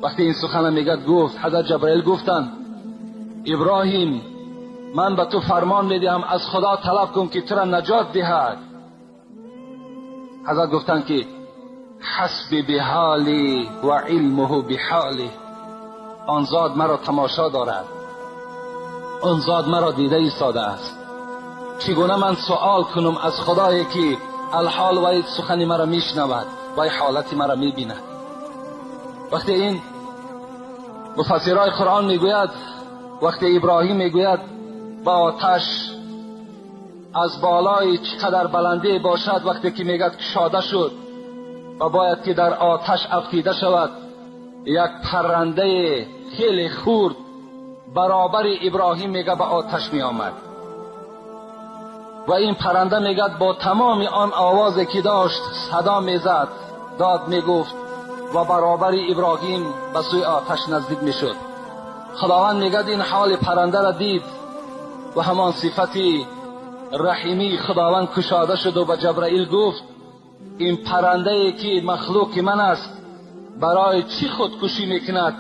وقتی این سخن میگد گفت، حضرت جبرائیل گفتن ابراهیم من به تو فرمان میدهم از خدا طلب کن که تو را نجات دهد. حضرت گفتن که حسبی بحالی و علمه بحالی، آن ذات مرا تماشا دارد، آن ذات مرا دیده ایستاده است. چگونه من سوال کنم از خدایی که الحال وی سخن مرا میشنود، وی حالت مرا میبیند. وقتی این مفسرای قرآن میگوید، وقتی ابراهیم میگوید با آتش از بالای چقدر بلندی باشد، وقتی که میگد کشاده شد و باید که در آتش افکیده شود، یک پرنده خیلی خورد برابر ابراهیم میگه به آتش می آمد و این پرنده میگه با تمام آن آوازی که داشت صدا میزد، داد میگفت و برابر ابراهیم به سوی آتش نزدیک میشد. خداوند میگه این حال پرنده را دید و همان صفتی رحیمی خداوند کشاده شد و به جبرائیل گفت این پرنده ای که مخلوق من است برای چی خودکشی میکند؟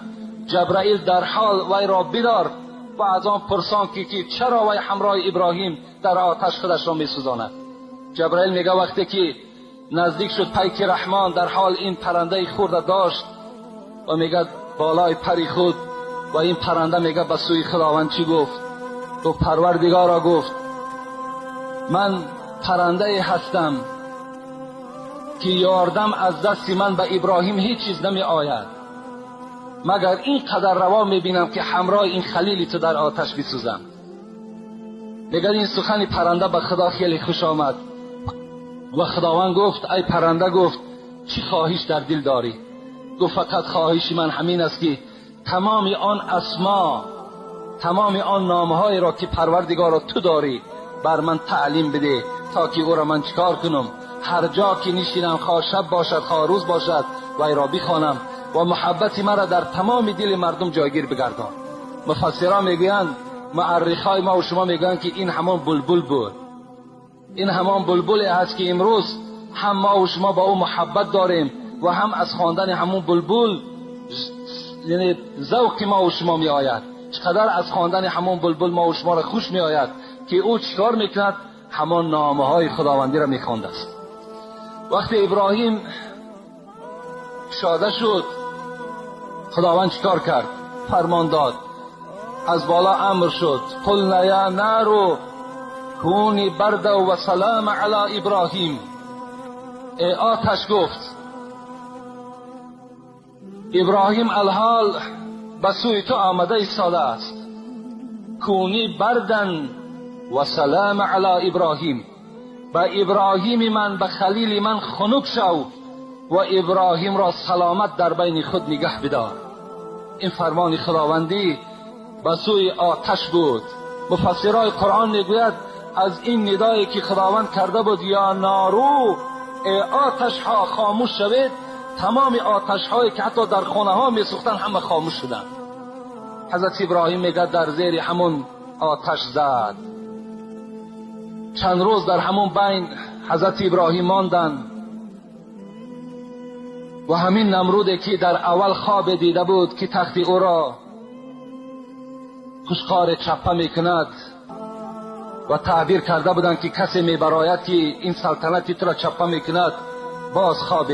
جبرائیل در حال وی را بدار و از آن پرسان که چرا وی همراه ابراهیم در آتش خودش را میسوزاند. جبرائیل میگه وقتی که نزدیک شد پیک رحمان، در حال این پرنده خورده داشت و میگه بالای پری خود و این پرنده میگه به سوی خداوند چی گفت؟ تو پروردگارا گفت من پرنده هستم که یاردم از دست من به ابراهیم هیچ چیز نمی آید مگر این قدر روا میبینم که همراه این خلیلی تو در آتش بسوزم. دیگر این سخن پرنده به خدا خیلی خوش آمد و خداوند گفت ای پرنده، گفت چی خواهش در دل داری؟ گفت فقط خواهش من همین است که تمام آن اسما، تمام آن نامهای را که پروردگارا تو داری بر من تعلیم بده تا که او را من چکار کنم، هر جا که نشینم، خواه شب باشد خواه روز باشد وی را بخوانم و محبت مرا در تمام دل مردم جایگیر بگردان. مفسران میگویند، معرخای ما و شما میگویند که این همان بلبل بود، این همان بلبلی است که امروز هم ما و شما با او محبت داریم و هم از خواندن همون بلبل یعنی ذوق ما و شما می آید. چقدر از خواندن همون بلبل ما و شما را خوش می آید که او چیکار میکند؟ همان نامه های خداوندی را میخوانده است. وقتی ابراهیم شاده شد، خداوند چیکار کرد؟ فرمان داد، از بالا امر شد قلنا یا نار کونی برد و سلام علی ابراهیم. ای آتش، گفت ابراهیم الحال به سوی تو آمده ایستاده است، کونی بردن و سلام علی ابراهیم، به ابراهیم من، به خلیل من خنک شو و ابراهیم را سلامت در بین خود نگه بدار. این فرمان خداوندی به سوی آتش بود. مفسرای قرآن میگوید از این ندایی که خداوند کرده بود یا نارو، ای آتش ها خاموش شوید، تمام آتش هایی که حتی در خانه ها می سوختن همه خاموش شدن. حضرت ابراهیم میگه در زیر همون آتش زد. چند روز در همون بین حضرت ابراهیم ماندن و همین نمرودی که در اول خواب دیده بود که تخت او را پشقار چپه میکند و تعبیر کرده بودند که کسی میبراید که این سلطنتی تو را چپه میکند، باز خواب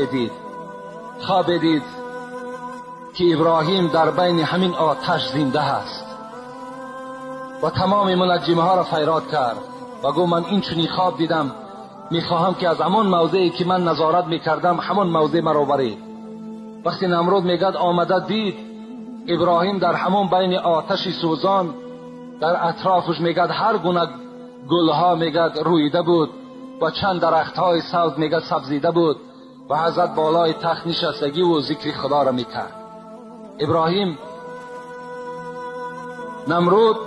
دید که ابراهیم در بین همین آتش زنده است و تمام منجمه ها را فیراد کرد و گفت من این چنین خواب دیدم، میخواهم که از همون موضعی که من نظارت میکردم همون موضع مرا برید. وقتی نمرود میگد آمده دید ابراهیم در همون بین آتش سوزان، در اطرافش میگد هر گونه گلها میگد رویده بود و چند درختهای سبز میگد سبزیده بود و حضرت بالای تخت نشستگی و ذکر خدا را میکرد. ابراهیم، نمرود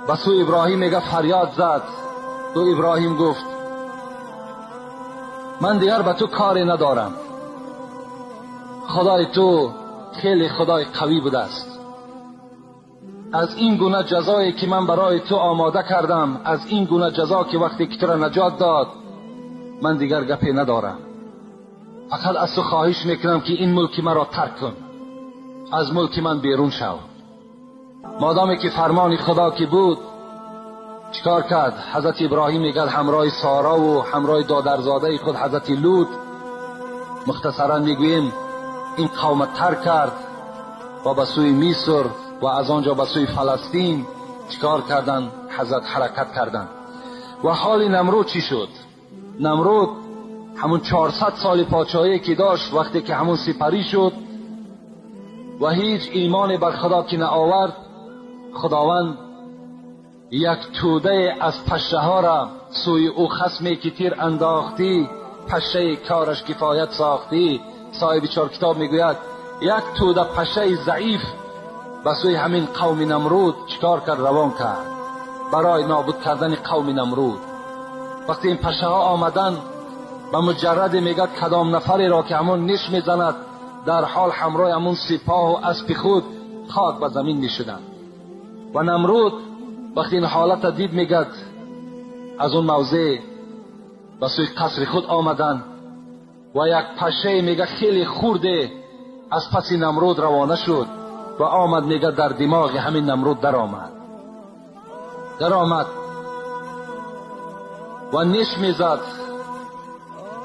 به سوی ابراهیم میگه فریاد زد. تو ابراهیم گفت من دیگر به تو کاری ندارم، خدای تو خیلی خدای قوی بوده است. از این گونه جزایی که من برای تو آماده کردم، از این گونه جزا که وقتی که تو را نجات داد، من دیگر گپی ندارم. فقط از تو خواهش میکنم که این ملک مرا ترک کن. از ملک من بیرون شو. مادامی که فرمان خدا که بود، چیکار کرد؟ حضرت ابراهیم میگه همراه سارا و همراه دادرزاده خود حضرت لوط، مختصرا میگوییم این قوم ترک کرد و به سوی مصر و از آنجا به سوی فلسطین چیکار کردن؟ حضرت حرکت کردن. و حال نمرود چی شد؟ نمرود همون 400 سال پادشاهی که داشت، وقتی که همون سپری شد و هیچ ایمان بر خدا که نآورد، خداوند یک توده از پشه ها را سوی او خصمی که تیر انداختی، پشه کارش کفایت ساختی. صاحب چهار کتاب میگوید یک توده پشه ضعیف به سوی همین قوم نمرود چیکار کرد؟ روان کرد برای نابود کردن قوم نمرود. وقتی این پشه ها آمدن، به مجرد میگد کدام نفری را که همون نیش میزند، در حال همراه همون سپاه و اسب خود خاک به زمین میشدند. و نمرود وقتی این حالت دید میگد از اون موضع به سوی قصر خود آمدن و یک پشه میگه خیلی خورده از پس نمرود روانه شد و آمد میگه در دماغ همین نمرود در آمد و نیش میزد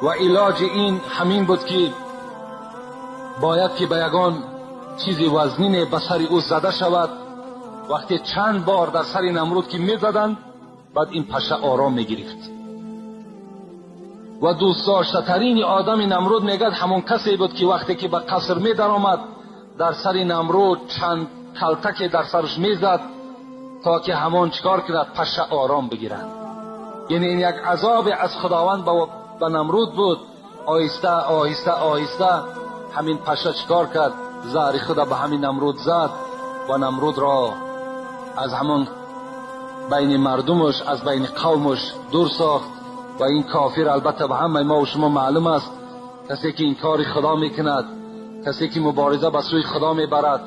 و علاج این همین بود که باید که به یگان چیزی وزنین به سر او زده شود. وقتی چند بار در سر نمرود که میزدند، بعد این پشه آرام میگرفت. و دوست داشته ترین آدم نمرود میگد همون کسی بود که وقتی که به قصر می در آمد، در سر نمرود چند کلتک در سرش میزد تا که همون چکار کرد؟ پشه آرام بگیرد. یعنی این یک عذاب از خداوند به نمرود بود. آهسته آهسته آهسته همین پشه چکار کرد؟ زهر خود به همین نمرود زد و نمرود را از همون بین مردمش، از بین قومش دور ساخت. و این کافر البته به همه ما و شما معلوم است، کسی که این کار خدا میکند، کسی که مبارزه به سوی خدا میبرد،